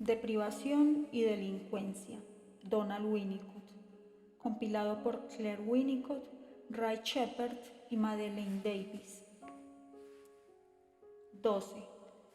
de privación y delincuencia, Donald Winnicott, compilado por Claire Winnicott, Ray Shepard y Madeleine Davis. 12.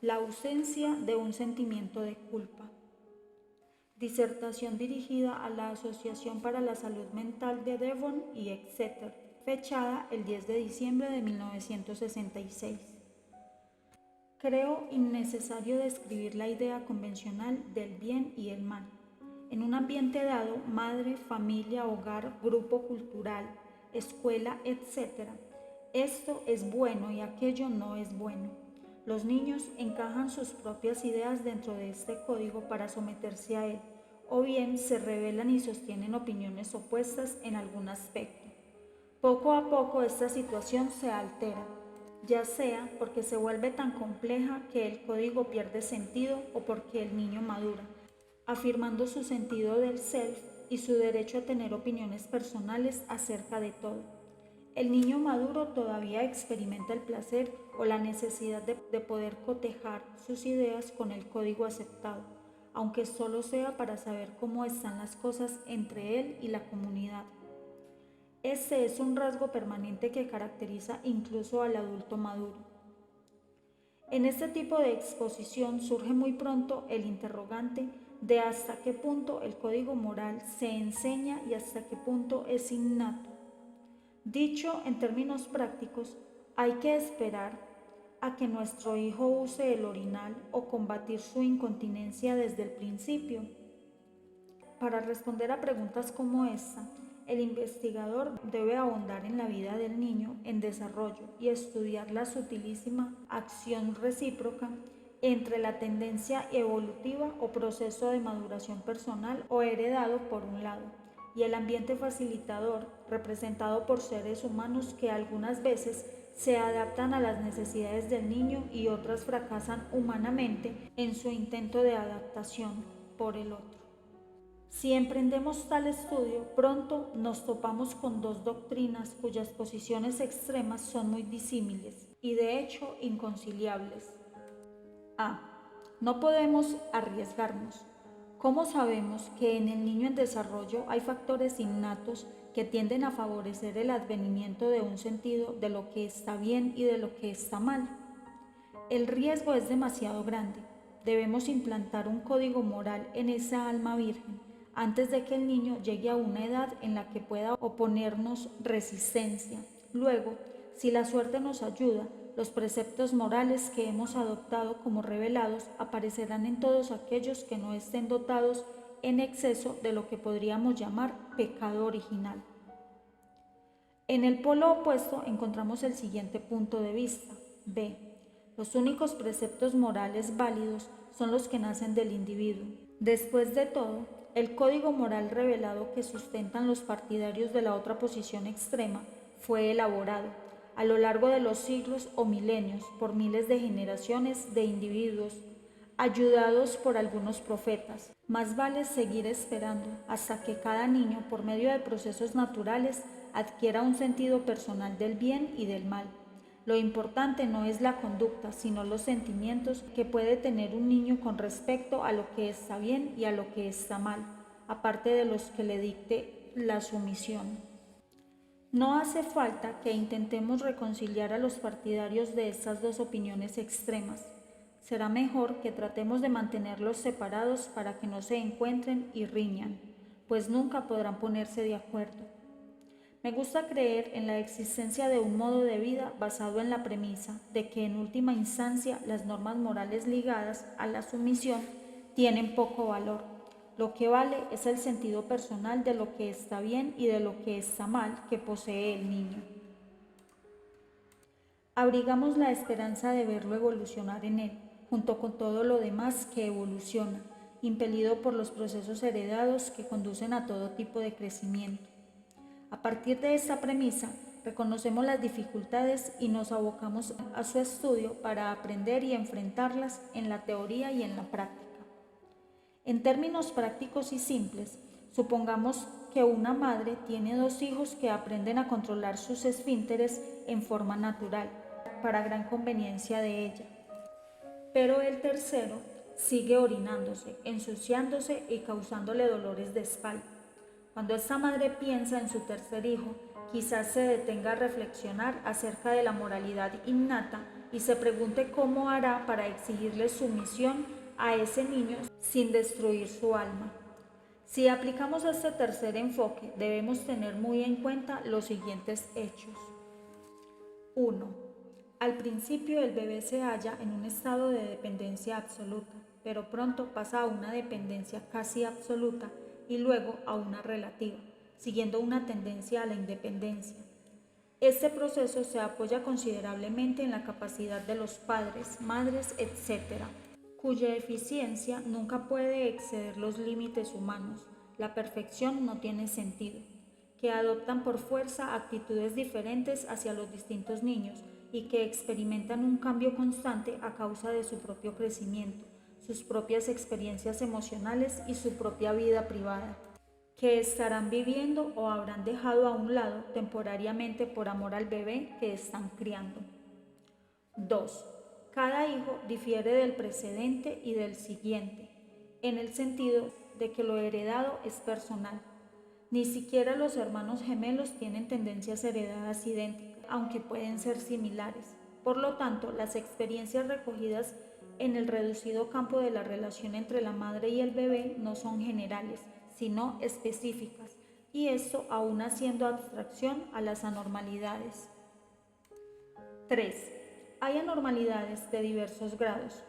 La ausencia de un sentimiento de culpa. Disertación dirigida a la Asociación para la Salud Mental de Devon y Exeter, fechada el 10 de diciembre de 1966. Creo innecesario describir la idea convencional del bien y el mal. En un ambiente dado, madre, familia, hogar, grupo cultural, escuela, etc., esto es bueno y aquello no es bueno. Los niños encajan sus propias ideas dentro de este código para someterse a él, o bien se rebelan y sostienen opiniones opuestas en algún aspecto. Poco a poco esta situación se altera, ya sea porque se vuelve tan compleja que el código pierde sentido o porque el niño madura, afirmando su sentido del self y su derecho a tener opiniones personales acerca de todo. El niño maduro todavía experimenta el placer o la necesidad de poder cotejar sus ideas con el código aceptado, aunque solo sea para saber cómo están las cosas entre él y la comunidad. Este es un rasgo permanente que caracteriza incluso al adulto maduro. En este tipo de exposición surge muy pronto el interrogante de hasta qué punto el código moral se enseña y hasta qué punto es innato. Dicho en términos prácticos, hay que esperar a que nuestro hijo use el orinal o combatir su incontinencia desde el principio. Para responder a preguntas como esta, el investigador debe ahondar en la vida del niño en desarrollo y estudiar la sutilísima acción recíproca entre la tendencia evolutiva o proceso de maduración personal o heredado por un lado, y el ambiente facilitador representado por seres humanos que algunas veces se adaptan a las necesidades del niño y otras fracasan humanamente en su intento de adaptación por el otro. Si emprendemos tal estudio, pronto nos topamos con dos doctrinas cuyas posiciones extremas son muy disímiles y de hecho inconciliables. A. No podemos arriesgarnos. ¿Cómo sabemos que en el niño en desarrollo hay factores innatos que tienden a favorecer el advenimiento de un sentido de lo que está bien y de lo que está mal? El riesgo es demasiado grande. Debemos implantar un código moral en esa alma virgen antes de que el niño llegue a una edad en la que pueda oponernos resistencia. Luego, si la suerte nos ayuda, los preceptos morales que hemos adoptado como revelados aparecerán en todos aquellos que no estén dotados en exceso de lo que podríamos llamar pecado original. En el polo opuesto encontramos el siguiente punto de vista. B. Los únicos preceptos morales válidos son los que nacen del individuo. Después de todo, el código moral revelado que sustentan los partidarios de la otra posición extrema fue elaborado a lo largo de los siglos o milenios por miles de generaciones de individuos, ayudados por algunos profetas. Más vale seguir esperando hasta que cada niño, por medio de procesos naturales, adquiera un sentido personal del bien y del mal. Lo importante no es la conducta, sino los sentimientos que puede tener un niño con respecto a lo que está bien y a lo que está mal, aparte de los que le dicte la sumisión. No hace falta que intentemos reconciliar a los partidarios de estas dos opiniones extremas. Será mejor que tratemos de mantenerlos separados para que no se encuentren y riñan, pues nunca podrán ponerse de acuerdo. Me gusta creer en la existencia de un modo de vida basado en la premisa de que en última instancia las normas morales ligadas a la sumisión tienen poco valor. Lo que vale es el sentido personal de lo que está bien y de lo que está mal que posee el niño. Abrigamos la esperanza de verlo evolucionar en él, junto con todo lo demás que evoluciona, impelido por los procesos heredados que conducen a todo tipo de crecimiento. A partir de esta premisa, reconocemos las dificultades y nos abocamos a su estudio para aprender y enfrentarlas en la teoría y en la práctica. En términos prácticos y simples, supongamos que una madre tiene dos hijos que aprenden a controlar sus esfínteres en forma natural, para gran conveniencia de ella. Pero el tercero sigue orinándose, ensuciándose y causándole dolores de espalda. Cuando esta madre piensa en su tercer hijo, quizás se detenga a reflexionar acerca de la moralidad innata y se pregunte cómo hará para exigirle sumisión a ese niño sin destruir su alma. Si aplicamos este tercer enfoque, debemos tener muy en cuenta los siguientes hechos. 1. Al principio el bebé se halla en un estado de dependencia absoluta, pero pronto pasa a una dependencia casi absoluta y luego a una relativa, siguiendo una tendencia a la independencia. Este proceso se apoya considerablemente en la capacidad de los padres, madres, etc., cuya eficiencia nunca puede exceder los límites humanos. La perfección no tiene sentido, que adoptan por fuerza actitudes diferentes hacia los distintos niños y que experimentan un cambio constante a causa de su propio crecimiento, sus propias experiencias emocionales y su propia vida privada, que estarán viviendo o habrán dejado a un lado temporariamente por amor al bebé que están criando. 2. Cada hijo difiere del precedente y del siguiente, en el sentido de que lo heredado es personal. Ni siquiera los hermanos gemelos tienen tendencias heredadas idénticas, aunque pueden ser similares. Por lo tanto, las experiencias recogidas en el reducido campo de la relación entre la madre y el bebé no son generales, sino específicas, y esto aún haciendo abstracción a las anormalidades. 3. Hay anormalidades de diversos grados.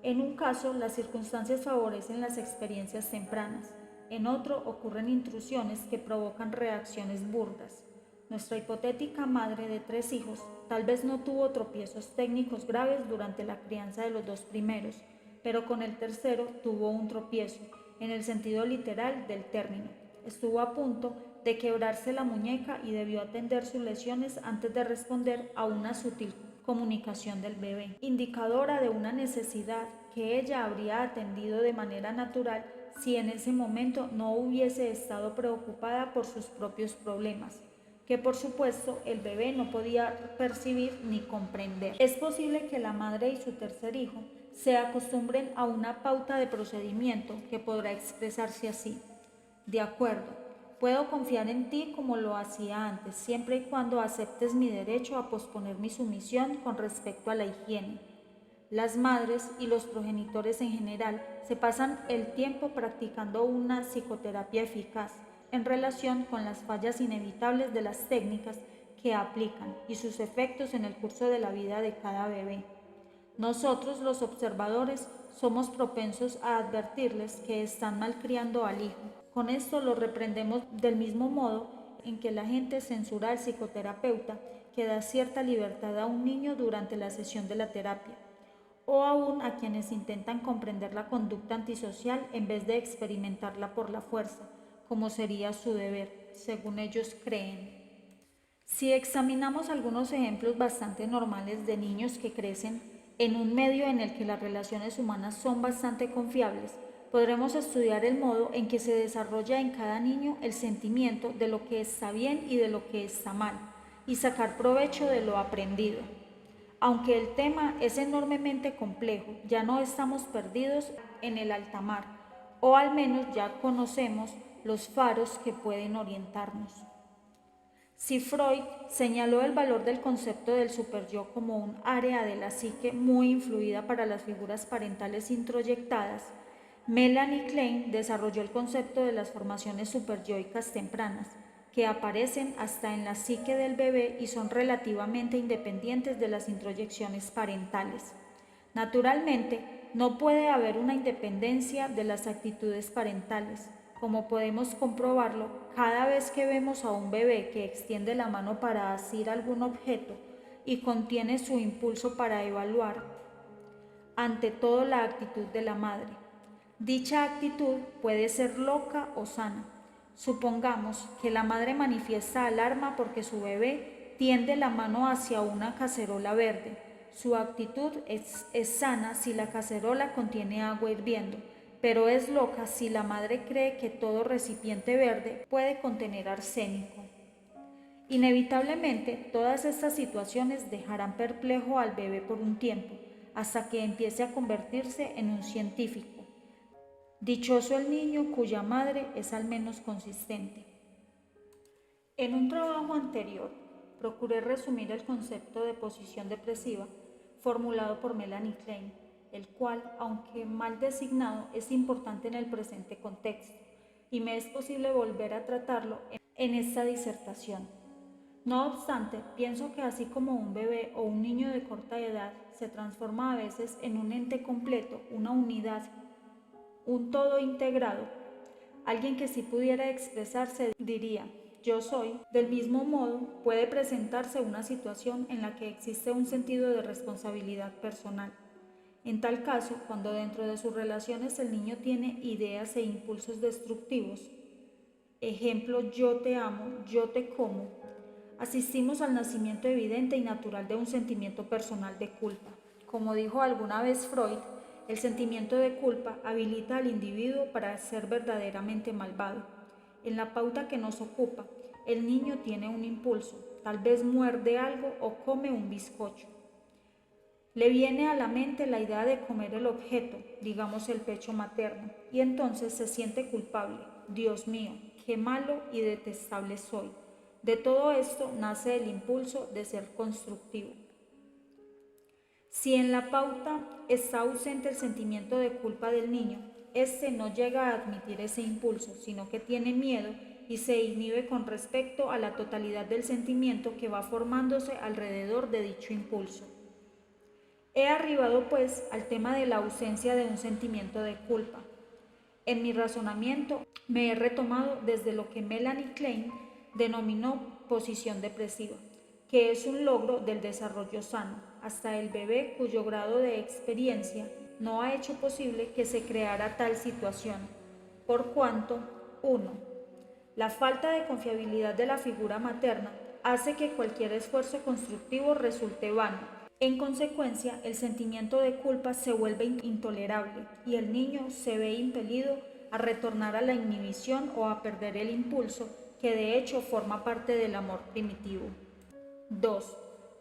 En un caso, las circunstancias favorecen las experiencias tempranas. En otro, ocurren intrusiones que provocan reacciones burdas. Nuestra hipotética madre de 3 hijos tal vez no tuvo tropiezos técnicos graves durante la crianza de los 2 primeros, pero con el tercero tuvo un tropiezo, en el sentido literal del término. Estuvo a punto de quebrarse la muñeca y debió atender sus lesiones antes de responder a una sutil comunicación del bebé, indicadora de una necesidad que ella habría atendido de manera natural si en ese momento no hubiese estado preocupada por sus propios problemas, que por supuesto el bebé no podía percibir ni comprender. Es posible que la madre y su tercer hijo se acostumbren a una pauta de procedimiento que podrá expresarse así: de acuerdo, puedo confiar en ti como lo hacía antes, siempre y cuando aceptes mi derecho a posponer mi sumisión con respecto a la higiene. Las madres y los progenitores en general se pasan el tiempo practicando una psicoterapia eficaz en relación con las fallas inevitables de las técnicas que aplican y sus efectos en el curso de la vida de cada bebé. Nosotros, los observadores, somos propensos a advertirles que están malcriando al hijo. Con esto lo reprendemos del mismo modo en que la gente censura al psicoterapeuta que da cierta libertad a un niño durante la sesión de la terapia, o aún a quienes intentan comprender la conducta antisocial en vez de experimentarla por la fuerza, como sería su deber, según ellos creen. Si examinamos algunos ejemplos bastante normales de niños que crecen en un medio en el que las relaciones humanas son bastante confiables, podremos estudiar el modo en que se desarrolla en cada niño el sentimiento de lo que está bien y de lo que está mal, y sacar provecho de lo aprendido. Aunque el tema es enormemente complejo, ya no estamos perdidos en el alta mar, o al menos ya conocemos los faros que pueden orientarnos. Si Freud señaló el valor del concepto del superyo como un área de la psique muy influida para las figuras parentales introyectadas, Melanie Klein desarrolló el concepto de las formaciones superyoicas tempranas, que aparecen hasta en la psique del bebé y son relativamente independientes de las introyecciones parentales. Naturalmente, no puede haber una independencia de las actitudes parentales. Como podemos comprobarlo, cada vez que vemos a un bebé que extiende la mano para asir algún objeto y contiene su impulso para evaluar, ante todo la actitud de la madre. Dicha actitud puede ser loca o sana. Supongamos que la madre manifiesta alarma porque su bebé tiende la mano hacia una cacerola verde. Su actitud es sana si la cacerola contiene agua hirviendo, pero es loca si la madre cree que todo recipiente verde puede contener arsénico. Inevitablemente, todas estas situaciones dejarán perplejo al bebé por un tiempo, hasta que empiece a convertirse en un científico. Dichoso el niño cuya madre es al menos consistente. En un trabajo anterior, procuré resumir el concepto de posición depresiva formulado por Melanie Klein, el cual, aunque mal designado, es importante en el presente contexto, y me es posible volver a tratarlo en esta disertación. No obstante, pienso que así como un bebé o un niño de corta edad se transforma a veces en un ente completo, una unidad, un todo integrado, alguien que si pudiera expresarse diría yo soy, del mismo modo puede presentarse una situación en la que existe un sentido de responsabilidad personal. En tal caso, cuando dentro de sus relaciones el niño tiene ideas e impulsos destructivos, ejemplo, yo te amo, yo te como, asistimos al nacimiento evidente y natural de un sentimiento personal de culpa. Como dijo alguna vez Freud, el sentimiento de culpa habilita al individuo para ser verdaderamente malvado. En la pauta que nos ocupa, el niño tiene un impulso, tal vez muerde algo o come un bizcocho. Le viene a la mente la idea de comer el objeto, digamos el pecho materno, y entonces se siente culpable. Dios mío, qué malo y detestable soy. De todo esto nace el impulso de ser constructivo. Si en la pauta está ausente el sentimiento de culpa del niño, éste no llega a admitir ese impulso, sino que tiene miedo y se inhibe con respecto a la totalidad del sentimiento que va formándose alrededor de dicho impulso. He arribado, pues, al tema de la ausencia de un sentimiento de culpa. En mi razonamiento me he retomado desde lo que Melanie Klein denominó posición depresiva, que es un logro del desarrollo sano, hasta el bebé cuyo grado de experiencia no ha hecho posible que se creara tal situación, por cuanto 1. La falta de confiabilidad de la figura materna hace que cualquier esfuerzo constructivo resulte vano. En consecuencia, el sentimiento de culpa se vuelve intolerable y el niño se ve impelido a retornar a la inhibición o a perder el impulso que de hecho forma parte del amor primitivo. 2.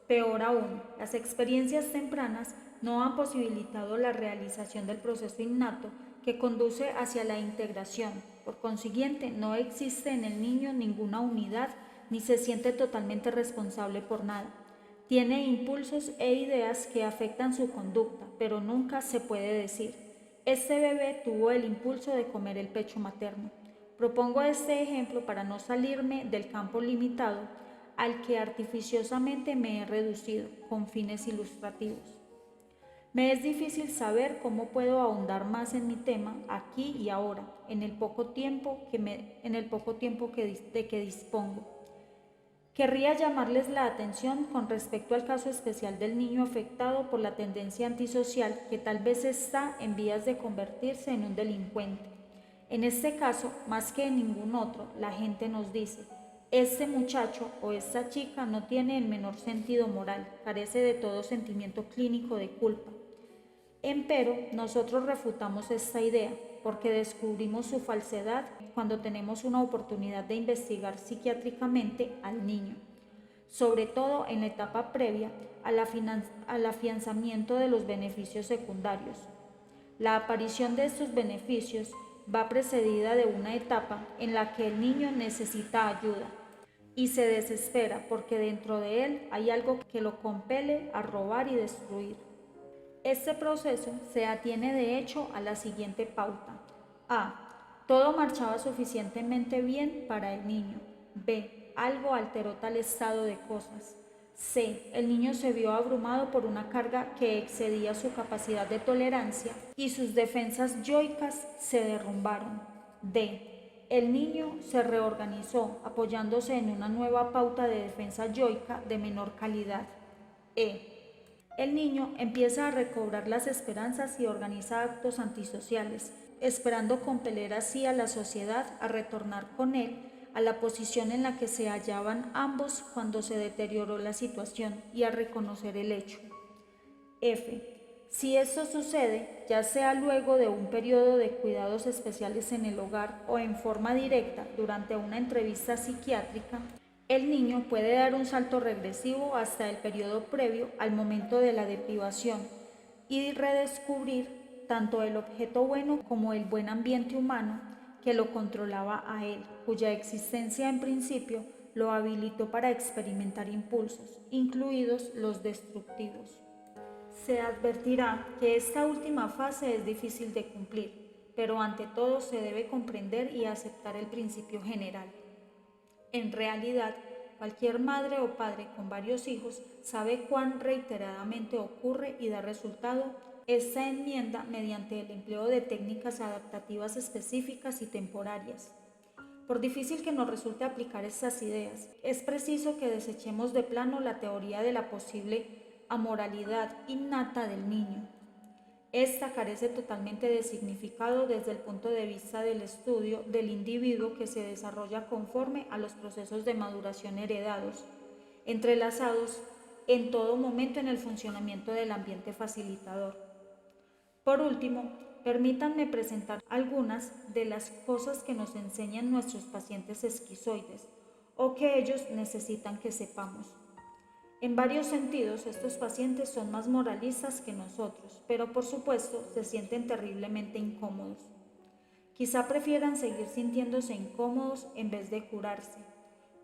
Peor aún, las experiencias tempranas no han posibilitado la realización del proceso innato que conduce hacia la integración. Por consiguiente, no existe en el niño ninguna unidad ni se siente totalmente responsable por nada. Tiene impulsos e ideas que afectan su conducta, pero nunca se puede decir, este bebé tuvo el impulso de comer el pecho materno. Propongo este ejemplo para no salirme del campo limitado al que artificiosamente me he reducido con fines ilustrativos. Me es difícil saber cómo puedo ahondar más en mi tema aquí y ahora, en el poco tiempo de que dispongo. Querría llamarles la atención con respecto al caso especial del niño afectado por la tendencia antisocial que tal vez está en vías de convertirse en un delincuente. En este caso, más que en ningún otro, la gente nos dice, este muchacho o esta chica no tiene el menor sentido moral, carece de todo sentimiento clínico de culpa. Empero, nosotros refutamos esta idea porque descubrimos su falsedad cuando tenemos una oportunidad de investigar psiquiátricamente al niño, sobre todo en la etapa previa al afianzamiento de los beneficios secundarios. La aparición de estos beneficios va precedida de una etapa en la que el niño necesita ayuda y se desespera porque dentro de él hay algo que lo compele a robar y destruir. Este proceso se atiene de hecho a la siguiente pauta. A. Todo marchaba suficientemente bien para el niño. B. Algo alteró tal estado de cosas. C. El niño se vio abrumado por una carga que excedía su capacidad de tolerancia y sus defensas yoicas se derrumbaron. D. El niño se reorganizó apoyándose en una nueva pauta de defensa yoica de menor calidad. E. El niño empieza a recobrar las esperanzas y organiza actos antisociales, esperando compeler así a la sociedad a retornar con él a la posición en la que se hallaban ambos cuando se deterioró la situación y a reconocer el hecho. F. Si esto sucede, ya sea luego de un periodo de cuidados especiales en el hogar o en forma directa durante una entrevista psiquiátrica, el niño puede dar un salto regresivo hasta el periodo previo al momento de la deprivación y redescubrir tanto el objeto bueno como el buen ambiente humano que lo controlaba a él, cuya existencia en principio lo habilitó para experimentar impulsos, incluidos los destructivos. Se advertirá que esta última fase es difícil de cumplir, pero ante todo se debe comprender y aceptar el principio general. En realidad, cualquier madre o padre con varios hijos sabe cuán reiteradamente ocurre y da resultado esta enmienda mediante el empleo de técnicas adaptativas específicas y temporarias. Por difícil que nos resulte aplicar estas ideas, es preciso que desechemos de plano la teoría de la posible amoralidad innata del niño. Esta carece totalmente de significado desde el punto de vista del estudio del individuo que se desarrolla conforme a los procesos de maduración heredados, entrelazados en todo momento en el funcionamiento del ambiente facilitador. Por último, permítanme presentar algunas de las cosas que nos enseñan nuestros pacientes esquizoides o que ellos necesitan que sepamos. En varios sentidos, estos pacientes son más moralistas que nosotros, pero por supuesto se sienten terriblemente incómodos. Quizá prefieran seguir sintiéndose incómodos en vez de curarse.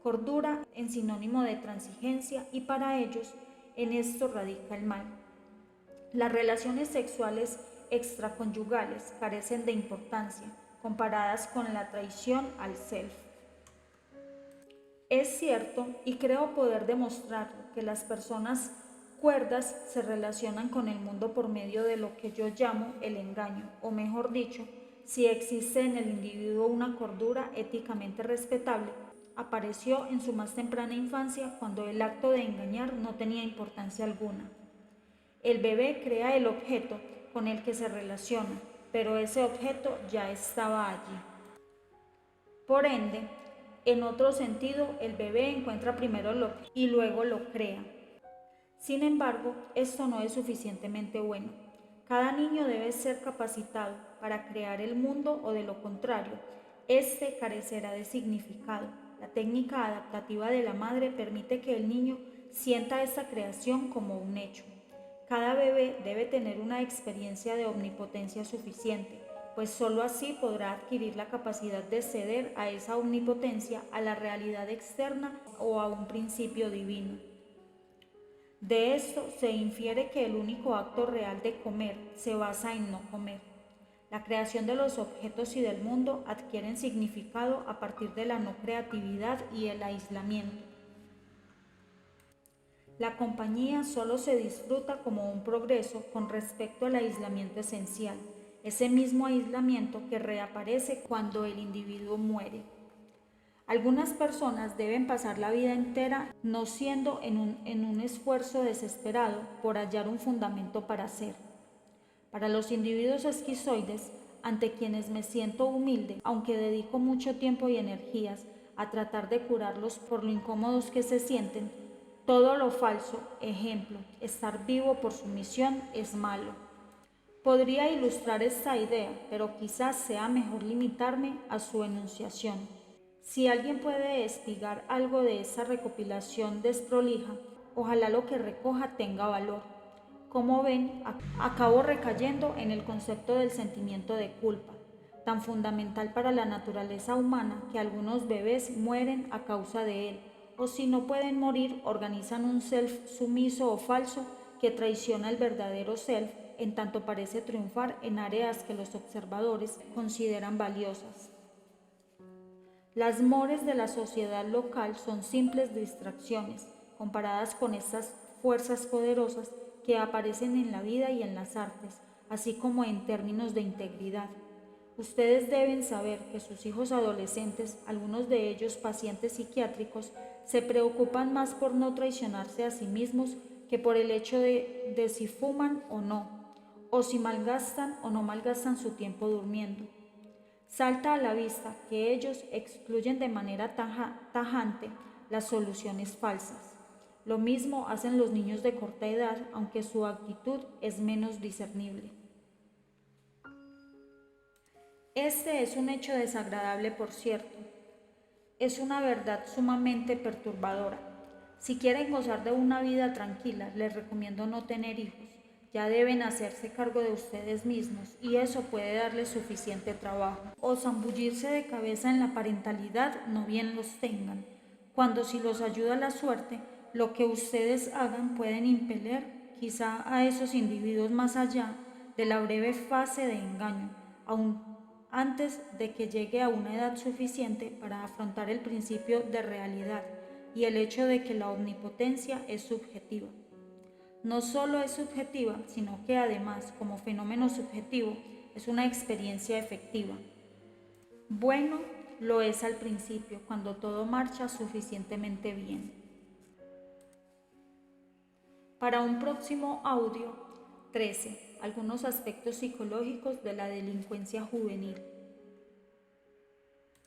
Cordura en sinónimo de transigencia y para ellos en esto radica el mal. Las relaciones sexuales extraconyugales carecen de importancia comparadas con la traición al self. Es cierto, y creo poder demostrarlo, que las personas cuerdas se relacionan con el mundo por medio de lo que yo llamo el engaño, o mejor dicho, si existe en el individuo una cordura éticamente respetable, apareció en su más temprana infancia cuando el acto de engañar no tenía importancia alguna. El bebé crea el objeto con el que se relaciona, pero ese objeto ya estaba allí. Por ende, en otro sentido, el bebé encuentra primero el objeto y luego lo crea. Sin embargo, esto no es suficientemente bueno. Cada niño debe ser capacitado para crear el mundo o de lo contrario, este carecerá de significado. La técnica adaptativa de la madre permite que el niño sienta esta creación como un hecho. Cada bebé debe tener una experiencia de omnipotencia suficiente, pues sólo así podrá adquirir la capacidad de ceder a esa omnipotencia, a la realidad externa o a un principio divino. De esto se infiere que el único acto real de comer se basa en no comer. La creación de los objetos y del mundo adquieren significado a partir de la no creatividad y el aislamiento. La compañía solo se disfruta como un progreso con respecto al aislamiento esencial, ese mismo aislamiento que reaparece cuando el individuo muere. Algunas personas deben pasar la vida entera no siendo en un esfuerzo desesperado por hallar un fundamento para ser. Para los individuos esquizoides, ante quienes me siento humilde, aunque dedico mucho tiempo y energías a tratar de curarlos por lo incómodos que se sienten, todo lo falso, ejemplo, estar vivo por sumisión, es malo. Podría ilustrar esta idea, pero quizás sea mejor limitarme a su enunciación. Si alguien puede espigar algo de esa recopilación desprolija, ojalá lo que recoja tenga valor. Como ven, acabo recayendo en el concepto del sentimiento de culpa, tan fundamental para la naturaleza humana que algunos bebés mueren a causa de él, o si no pueden morir, organizan un self sumiso o falso que traiciona el verdadero self, en tanto parece triunfar en áreas que los observadores consideran valiosas. Las mores de la sociedad local son simples distracciones comparadas con estas fuerzas poderosas que aparecen en la vida y en las artes, así como en términos de integridad. Ustedes deben saber que sus hijos adolescentes, algunos de ellos pacientes psiquiátricos, se preocupan más por no traicionarse a sí mismos que por el hecho de si fuman o no, o si malgastan o no malgastan su tiempo durmiendo. Salta a la vista que ellos excluyen de manera tajante las soluciones falsas. Lo mismo hacen los niños de corta edad, aunque su actitud es menos discernible. Este es un hecho desagradable, por cierto. Es una verdad sumamente perturbadora. Si quieren gozar de una vida tranquila, les recomiendo no tener hijos. Ya deben hacerse cargo de ustedes mismos y eso puede darles suficiente trabajo. O zambullirse de cabeza en la parentalidad, no bien los tengan, cuando si los ayuda la suerte, lo que ustedes hagan pueden impeler quizá a esos individuos más allá de la breve fase de engaño, aún antes de que llegue a una edad suficiente para afrontar el principio de realidad y el hecho de que la omnipotencia es subjetiva. No solo es subjetiva, sino que además, como fenómeno subjetivo, es una experiencia efectiva. Bueno, lo es al principio, cuando todo marcha suficientemente bien. Para un próximo audio, 13. Algunos aspectos psicológicos de la delincuencia juvenil.